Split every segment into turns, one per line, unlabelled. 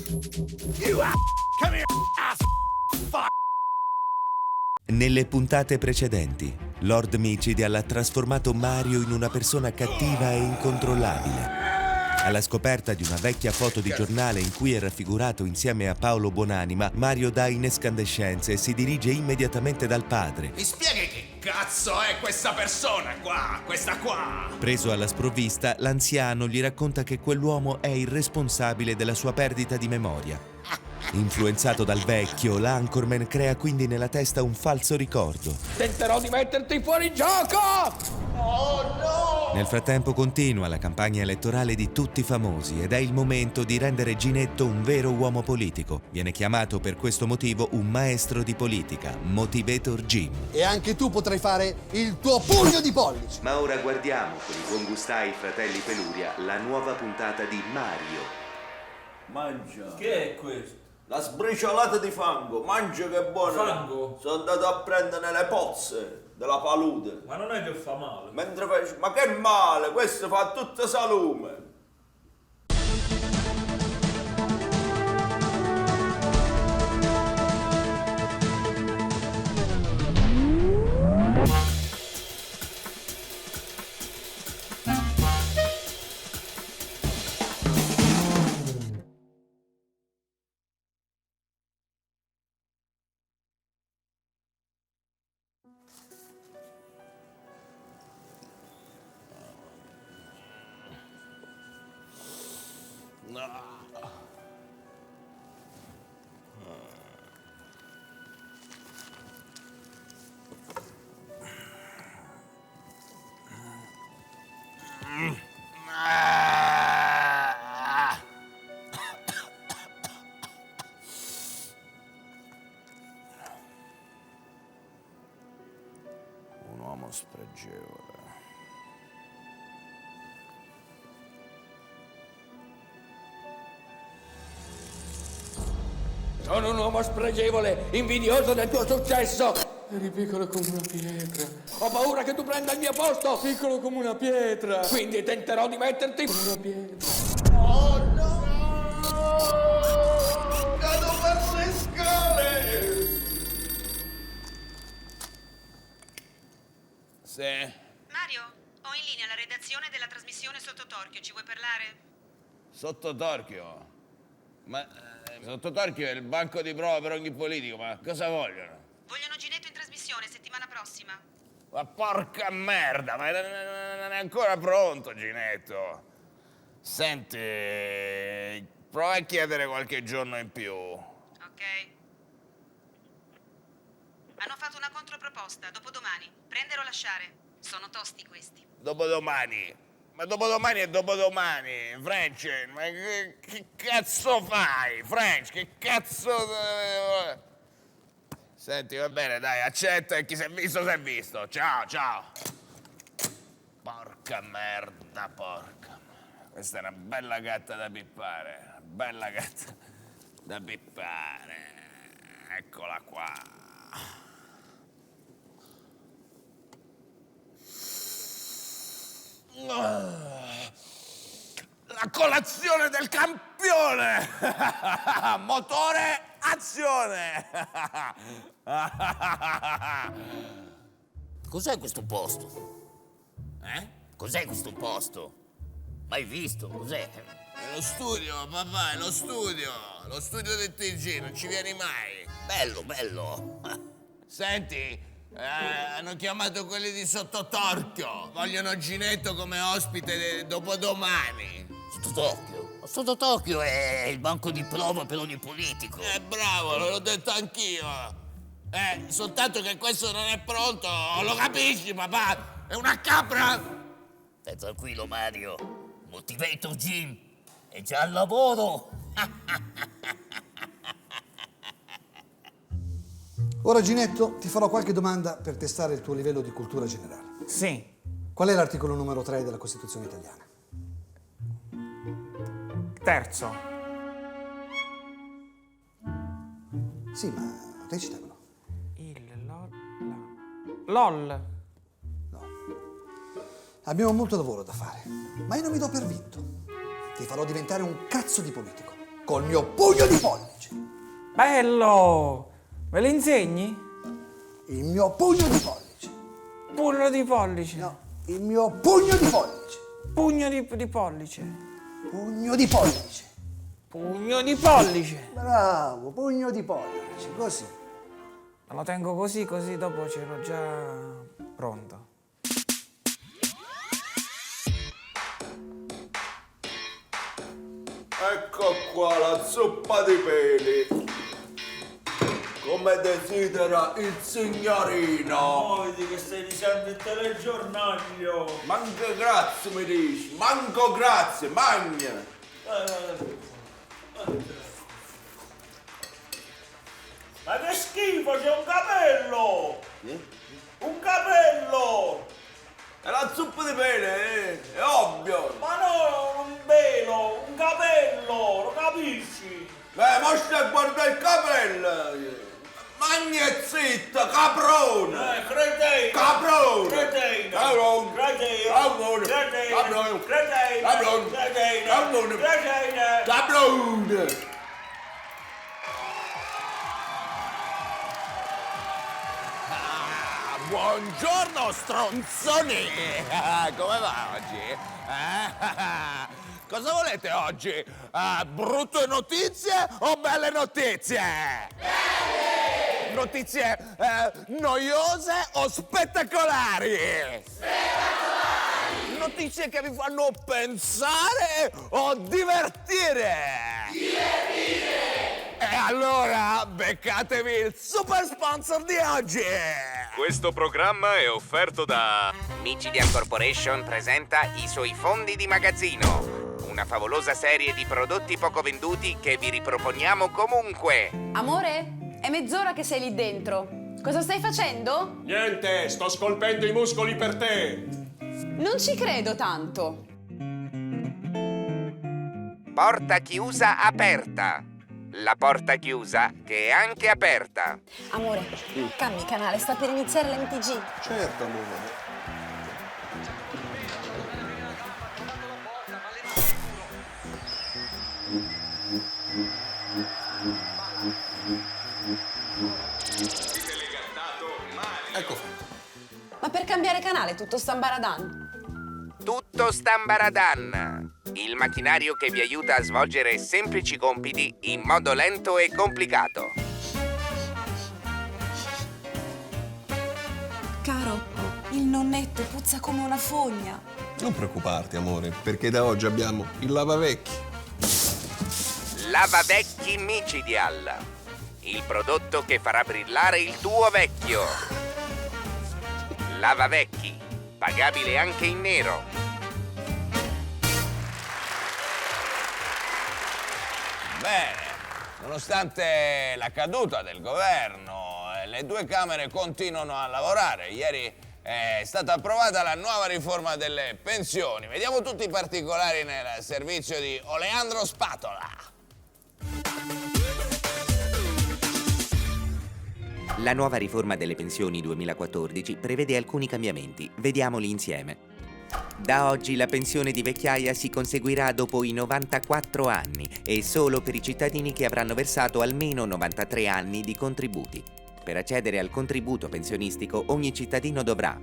Come here, ass fuck!
Nelle puntate precedenti, Lord Miccidial ha trasformato Mario in una persona cattiva e incontrollabile. Alla scoperta di una vecchia foto di giornale in cui è raffigurato insieme a Paolo Buonanima, Mario dà in escandescenze e si dirige immediatamente dal padre.
Mi spieghi che cazzo è questa persona qua? Questa qua?
Preso alla sprovvista, l'anziano gli racconta che quell'uomo è il responsabile della sua perdita di memoria. Influenzato dal vecchio, l'Anchorman crea quindi nella testa un falso ricordo.
Tenterò di metterti fuori gioco!
Oh no!
Nel frattempo continua la campagna elettorale di tutti i famosi ed è il momento di rendere Ginetto un vero uomo politico. Viene chiamato per questo motivo un maestro di politica, Motivator Jim.
E anche tu potrai fare il tuo pugno di pollice.
Ma ora guardiamo con i buon gustai fratelli Peluria la nuova puntata di Mario.
Mangia.
Che è questo?
La sbriciolata di fango, mangia che è buono.
Fango?
Sono andato a prendere le pozze della palude.
Ma non è che fa male.
Mentre face... Ma che male, questo fa tutta salume.
Un uomo spregevole.
Sono un uomo spregevole, invidioso del tuo successo. Eri piccolo come una pietra. Ho paura che tu prenda il mio posto. Piccolo come una pietra. Quindi tenterò di metterti come una pietra.
Oh no! Cado per le scale!
Sì.
Mario, ho in linea la redazione della trasmissione Sotto Torchio. Ci vuoi parlare?
Sotto torchio? Ma sotto torchio è il banco di prova per ogni politico, ma cosa vogliono?
Vogliono Ginetto in trasmissione settimana prossima.
Ma porca merda, ma non è ancora pronto, Ginetto. Senti, prova a chiedere qualche giorno in più.
Ok. Hanno fatto una controproposta, dopodomani. Prendere o lasciare. Sono tosti questi.
Dopodomani. Ma dopodomani è dopodomani, French, ma che cazzo fai, French, che cazzo... Senti, va bene, dai, accetta e chi si è visto, si è visto. Ciao, ciao. Porca merda, porca. Questa è una bella gatta da pippare, una bella gatta da pippare. Eccola qua. La colazione del campione! Motore, azione!
Cos'è questo posto? Cos'è questo posto? Mai visto? Cos'è?
È lo studio, papà, è lo studio! Lo studio del TG, non ci vieni mai!
Bello, bello.
Senti, hanno chiamato quelli di Sottotorchio. Vogliono Ginetto come ospite dopodomani.
Sotto Tokyo. Sotto Tokyo è il banco di prova per ogni politico.
Bravo, l'ho detto anch'io. Soltanto che questo non è pronto, lo capisci, papà? È una capra!
Stai tranquillo, Mario. Motivator Jim è già al lavoro.
Ora, Ginetto, ti farò qualche domanda per testare il tuo livello di cultura generale.
Sì.
Qual è l'articolo numero 3 della Costituzione italiana?
Terzo.
Sì, ma recitalo.
LOL.
No. Abbiamo molto lavoro da fare, ma io non mi do per vinto. Ti farò diventare un cazzo di politico. col mio pugno di pollice.
Bello! Me lo insegni?
Il mio pugno di pollice.
Pugno di pollice.
No, il mio pugno di pollice.
Pugno di pollice.
Pugno di pollice.
Pugno di pollice.
Bravo, pugno di pollice, così.
Me lo tengo così, così dopo ce l'ho già pronto.
Ecco qua la zuppa di peli. Come desidera il signorino.
Vedi che stai dicendo il telegiornale.
Manco grazie mi dici, manco grazie, magna.
Ma che schifo, c'è un capello! Un capello!
È la zuppa di peli, è ovvio.
Ma no, un velo, un capello, lo capisci?
Ma stai a guardare il capello. Magna e zitta, caprone.
Cretino!
Caprone.
Cretino!
Caprone.
Cretino!
Caprone.
Cretino!
Caprone.
Cretino!
Caprone.
Cretino!
Caprone.
Cretino!
Caprone.
Buongiorno stronzoni! Come va oggi? Cosa volete oggi? Brutte notizie o belle notizie? Belle! Notizie noiose o spettacolari? Spettacolari! Notizie che vi fanno pensare o divertire? Divertire! E allora beccatevi il super sponsor di oggi!
Questo programma è offerto da
Micidial Corporation presenta I suoi fondi di magazzino, una favolosa serie di prodotti poco venduti che vi riproponiamo comunque.
Amore, è mezz'ora che sei lì dentro. Cosa stai facendo?
Niente, sto scolpendo i muscoli per te.
Non ci credo tanto.
Porta chiusa aperta. La porta chiusa che è anche aperta.
Amore, cambi canale, sta per iniziare l'MTG.
Certo, amore.
Ecco.
Ma per cambiare canale tutto stambaradan.
Tutto Stambaradan, il macchinario che vi aiuta a svolgere semplici compiti in modo lento e complicato.
Caro, il nonnetto puzza come una fogna.
Non preoccuparti, amore, perché da oggi abbiamo il lavavecchi.
Lavavecchi Micidial, il prodotto che farà brillare il tuo vecchio. Lavavecchi, pagabile anche in nero.
Bene, nonostante la caduta del governo, le due Camere continuano a lavorare. Ieri è stata approvata la nuova riforma delle pensioni. Vediamo tutti i particolari nel servizio di Oleandro Spatola.
La nuova riforma delle pensioni 2014 prevede alcuni cambiamenti. Vediamoli insieme. Da oggi la pensione di vecchiaia si conseguirà dopo i 94 anni e solo per i cittadini che avranno versato almeno 93 anni di contributi. Per accedere al contributo pensionistico ogni cittadino dovrà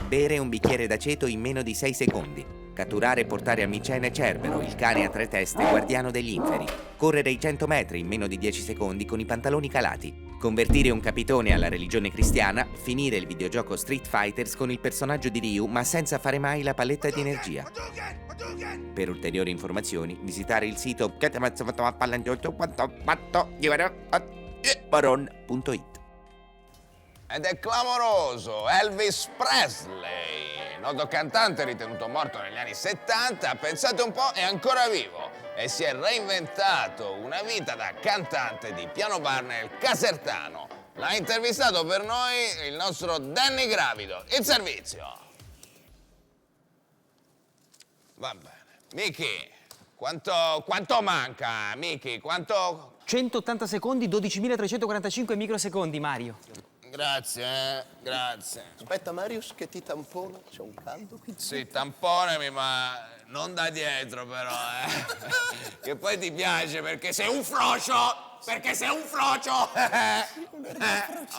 bere un bicchiere d'aceto in meno di 6 secondi, catturare e portare a Micene Cerbero, il cane a 3 teste guardiano degli inferi, correre i 100 metri in meno di 10 secondi con i pantaloni calati, convertire un capitone alla religione cristiana, finire il videogioco Street Fighters con il personaggio di Ryu ma senza fare mai la paletta di energia. Per ulteriori informazioni visitare il sito baron.it.
Ed è clamoroso, Elvis Presley, noto cantante ritenuto morto negli anni 70, pensate un po', è ancora vivo e si è reinventato una vita da cantante di piano bar nel Casertano. L'ha intervistato per noi il nostro Danny Gravido. Il servizio. Va bene. Miki, quanto manca, Miki? Quanto...
180 secondi, 12.345 microsecondi, Mario.
Grazie, grazie.
Aspetta, Marius, che ti tampono. C'è un caldo qui.
Sì, tamponami, ma Non da dietro però, che poi ti piace perché sei un frocio! Perché sei un frocio!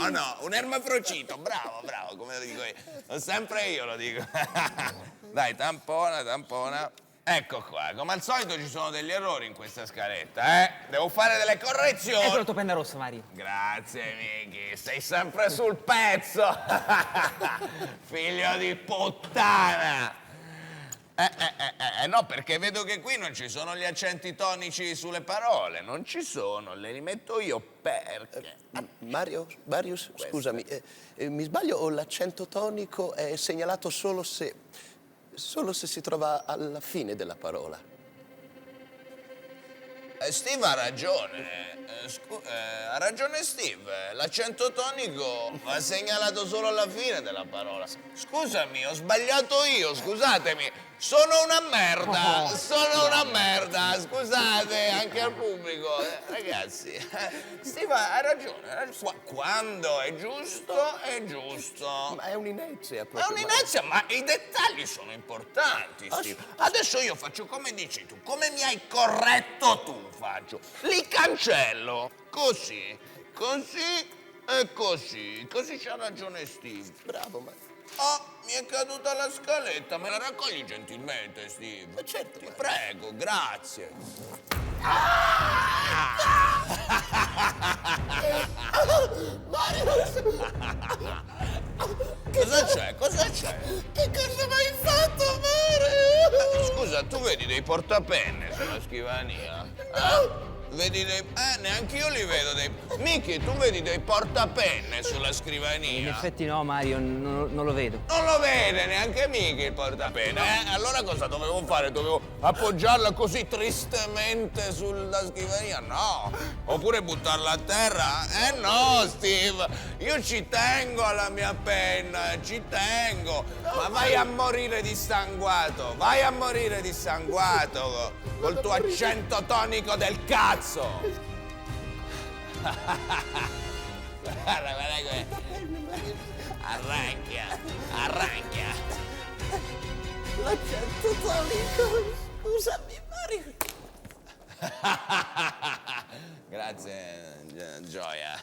Oh no, un ermafrocito, bravo, come lo dico io. Sempre io lo dico. Dai, tampona. Ecco qua, come al solito ci sono degli errori in questa scaletta, Devo fare delle correzioni.
Ecco la tua penna rossa, Mario.
Grazie, Miki, sei sempre sul pezzo. Figlio di puttana. No, perché vedo che qui non ci sono gli accenti tonici sulle parole. Non ci sono, le rimetto io perché.
Marius, scusami, mi sbaglio o l'accento tonico è segnalato solo se si trova alla fine della parola?
Steve ha ragione. Ha ragione Steve. L'accento tonico va segnalato solo alla fine della parola. Scusami, ho sbagliato io, scusatemi. Sono una merda, scusate, anche al pubblico. Ragazzi, Steve ha ragione. Quando è giusto, è giusto.
Ma è un'inezia proprio.
È un'inezia, ma i dettagli sono importanti, Steve. Adesso io faccio come dici tu, come mi hai corretto tu faccio. Li cancello, così e così. Così c'ha ragione Steve.
Bravo, ma...
Oh, mi è caduta la scaletta, me la raccogli gentilmente, Steve?
Certo.
Ti prego, grazie. Cosa c'è?
Che cosa mi hai fatto, Mario?
Scusa, tu vedi dei portapenne sulla scrivania? Vedi dei... neanche io li vedo dei... Miki, tu vedi dei portapenne sulla scrivania?
In effetti no, Mario, non lo vedo.
Non lo vede neanche Miki il portapenne, Allora cosa dovevo fare? Dovevo appoggiarla così tristemente sulla scrivania? No! Oppure buttarla a terra? No, Steve! Io ci tengo alla mia penna, ci tengo! Ma vai a morire dissanguato! Vai a morire dissanguato! Col tuo accento tonico del cazzo! Guarda come... Arranchia!
L'accento tonico, scusami, Mario.
Grazie, Gioia.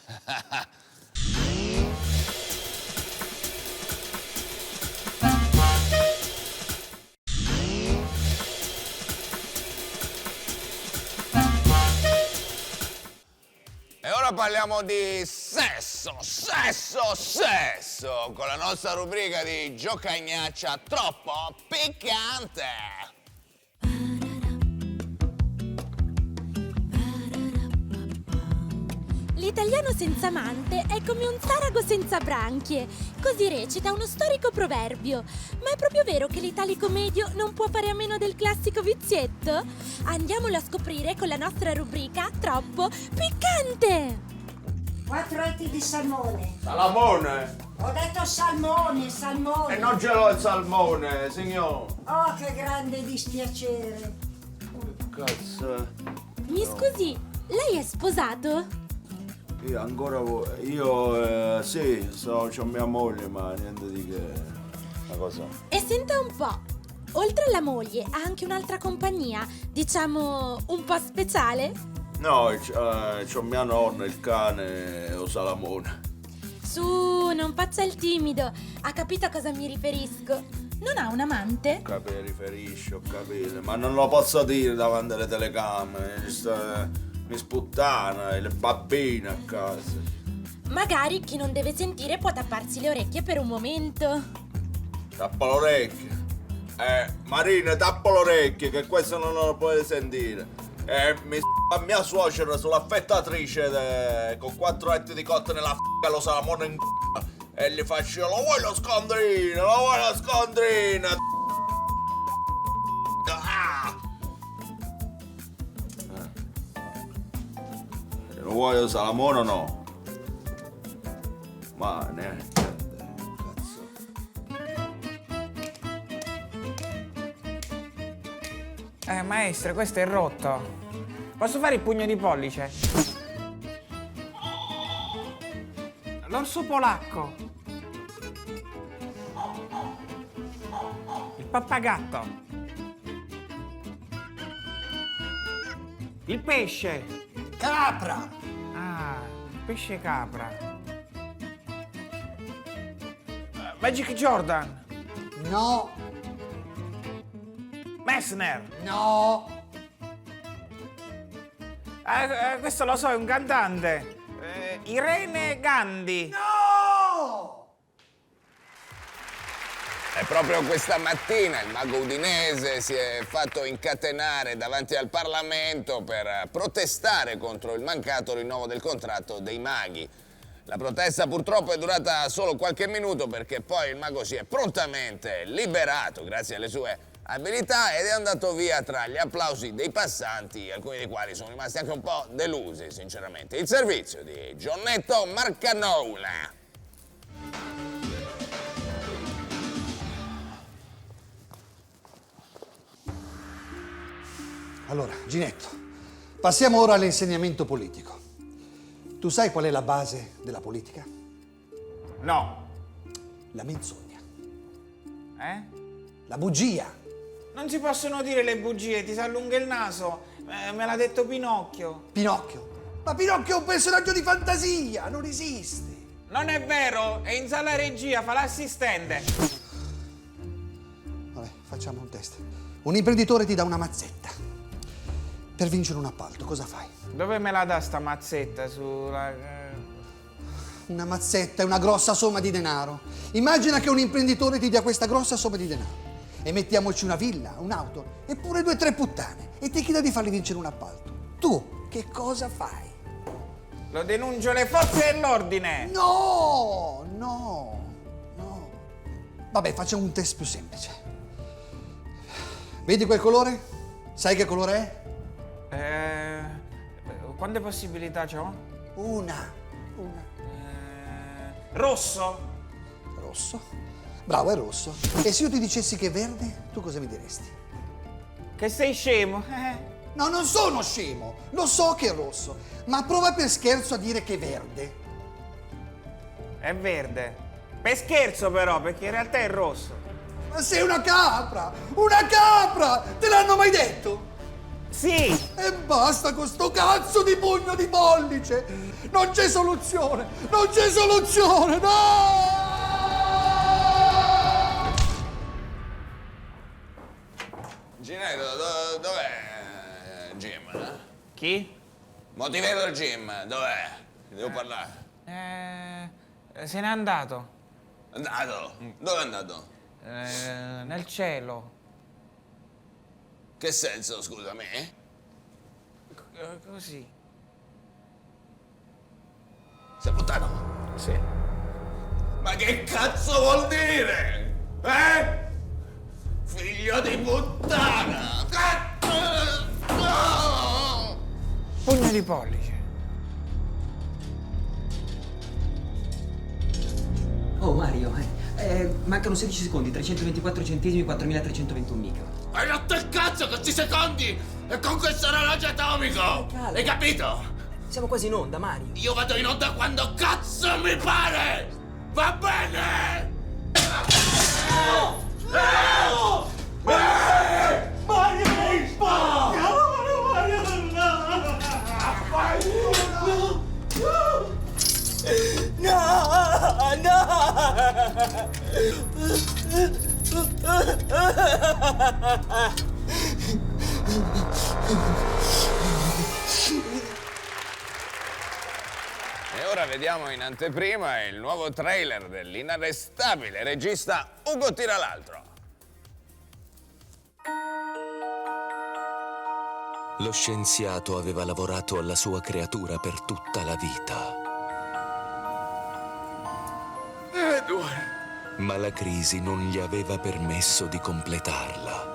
E ora parliamo di sesso, con la nostra rubrica di giocagnaccia troppo piccante.
L'italiano senza amante è come un sarago senza branchie. Così recita uno storico proverbio. Ma è proprio vero che l'italico medio non può fare a meno del classico vizietto? Andiamolo a scoprire con la nostra rubrica Troppo Piccante!
4 etti di salmone.
Salamone!
Ho detto salmone.
E non ce l'ho il salmone, signor!
Oh, che grande dispiacere.
Cazzo!
Mi scusi, lei è sposato?
Io ancora sì, c'ho mia moglie, ma niente di che. Una cosa.
E senta un po', oltre alla moglie ha anche un'altra compagnia, diciamo un po' speciale?
No, c'ho mia nonna, il cane o Salamone.
Su, non faccia il timido, ha capito a cosa mi riferisco? Non ha un amante?
Ho capito, ma non lo posso dire davanti alle telecamere, mi sputtana e le bambine a casa.
Magari chi non deve sentire può tapparsi le orecchie per un momento.
Tappa le orecchie. Marina, tappa le orecchie che questo non lo puoi sentire. Mi a mia suocera sull'affettatrice con 4 etti di cotte nella f***a lo salamone in c***a e gli faccio lo vuoi lo scondrino, Lo vuoi lo salamone o no? Ma neanche.
Maestra, questo è rotto. Posso fare il pugno di pollice? L'orso polacco. Il pappagatto. Il pesce.
Capra.
Ah, il pesce capra. Magic Jordan.
No.
Messner.
No.
Questo lo so, è un cantante. Irene Gandhi.
No!
E proprio questa mattina il mago udinese si è fatto incatenare davanti al Parlamento per protestare contro il mancato rinnovo del contratto dei maghi. La protesta purtroppo è durata solo qualche minuto perché poi il mago si è prontamente liberato grazie alle sue abilità ed è andato via tra gli applausi dei passanti, alcuni dei quali sono rimasti anche un po' delusi, sinceramente. Il servizio di Gionnetto Marcanoula.
Allora, Ginetto, passiamo ora all'insegnamento politico. Tu sai qual è la base della politica?
No.
La menzogna.
Eh?
La bugia.
Non si possono dire le bugie, ti si allunga il naso. Me l'ha detto Pinocchio.
Pinocchio? Ma Pinocchio è un personaggio di fantasia, non esiste.
Non è vero, è in sala regia, fa l'assistente.
Vabbè, facciamo un test. Un imprenditore ti dà una mazzetta per vincere un appalto, cosa fai?
Dove me la dà sta mazzetta sulla...
Una mazzetta è una grossa somma di denaro. Immagina che un imprenditore ti dia questa grossa somma di denaro. E mettiamoci una villa, un'auto, e pure 2 o 3 puttane. E ti chiede di fargli vincere un appalto. Tu che cosa fai?
Lo denuncio alle forze dell'ordine.
No. Vabbè, facciamo un test più semplice. Vedi quel colore? Sai che colore è?
Quante possibilità c'ho?
Una.
Rosso.
Rosso? Bravo, è rosso. E se io ti dicessi che è verde, tu cosa mi diresti?
Che sei scemo.
No, non sono scemo. Lo so che è rosso. Ma prova per scherzo a dire che è verde.
È verde. Per scherzo però, perché in realtà è rosso.
Ma sei una capra! Una capra! Te l'hanno mai detto?
Sì!
E basta con sto cazzo di pugno di pollice! Non c'è soluzione! Non c'è soluzione! No!
Ginetto, dov'è Jim?
Chi?
Mo ti vedo il Jim, dov'è? Devo parlare.
Se n'è andato.
Andato? Dove è andato?
Nel cielo.
Che senso, scusami?
Così.
Sei buttato?
Sì.
Ma che cazzo vuol dire? Figlio di puttana! No!
Pugno di pollice.
Oh Mario, mancano 16 secondi, 324 centesimi, 4321 micro.
Hai rotto il cazzo questi secondi! E con questo orologio atomico! Hai capito?
Siamo quasi in onda, Mario.
Io vado in onda quando cazzo mi pare! Va bene!
Mario, mi spara! Mario,
E ora vediamo in anteprima il nuovo trailer dell'inarrestabile regista Ugo Tiralaltro.
Lo scienziato aveva lavorato alla sua creatura per tutta la vita.
Edward!
Ma la crisi non gli aveva permesso di completarla.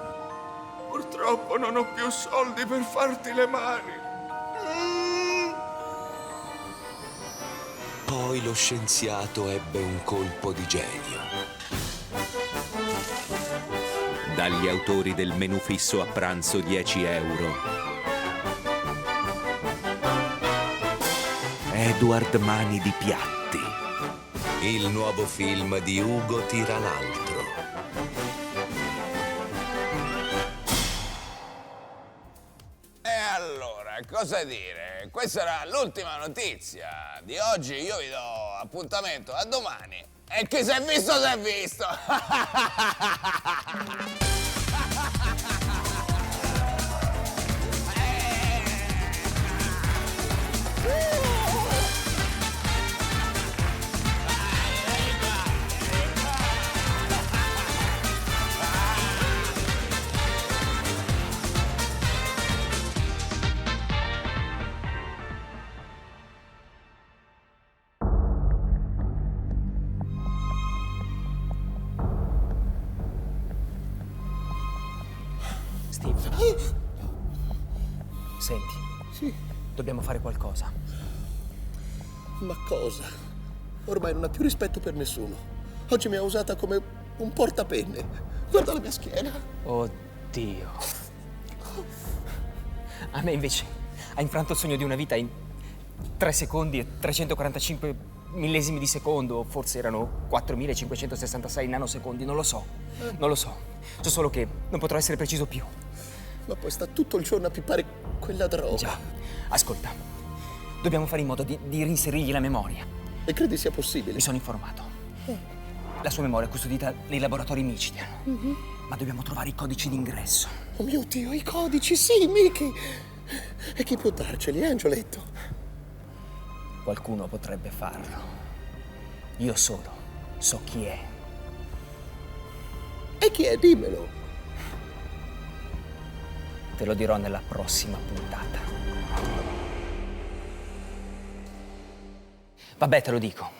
Purtroppo non ho più soldi per farti le mani.
Poi lo scienziato ebbe un colpo di genio.
Dagli autori del menù fisso a pranzo 10 euro. Edward Mani di Piatti.
Il nuovo film di Ugo Tiralaltro.
E allora, cosa dire? Questa era l'ultima notizia di oggi. Io vi do appuntamento a domani. E chi si è visto, si è visto.
Senti.
Sì.
Dobbiamo fare qualcosa.
Ma cosa? Ormai non ha più rispetto per nessuno. Oggi mi ha usata come un portapenne. Guarda la mia schiena.
Oddio. A me invece ha infranto il sogno di una vita in 3 secondi e 345 millesimi di secondo. O forse erano 4566 nanosecondi, non lo so. Non lo so. So solo che non potrò essere preciso più.
Ma poi sta tutto il giorno a pippare quella droga.
Già. Ascolta. Dobbiamo fare in modo di reinserirgli la memoria.
E credi sia possibile?
Mi sono informato. La sua memoria è custodita nei laboratori Michigan. Ma dobbiamo trovare i codici d'ingresso.
Oh mio Dio, i codici, sì, Mickey! E chi può darceli, Angioletto?
Qualcuno potrebbe farlo. Io solo so chi è.
E chi è? Dimmelo.
Te lo dirò nella prossima puntata. Vabbè, te lo dico.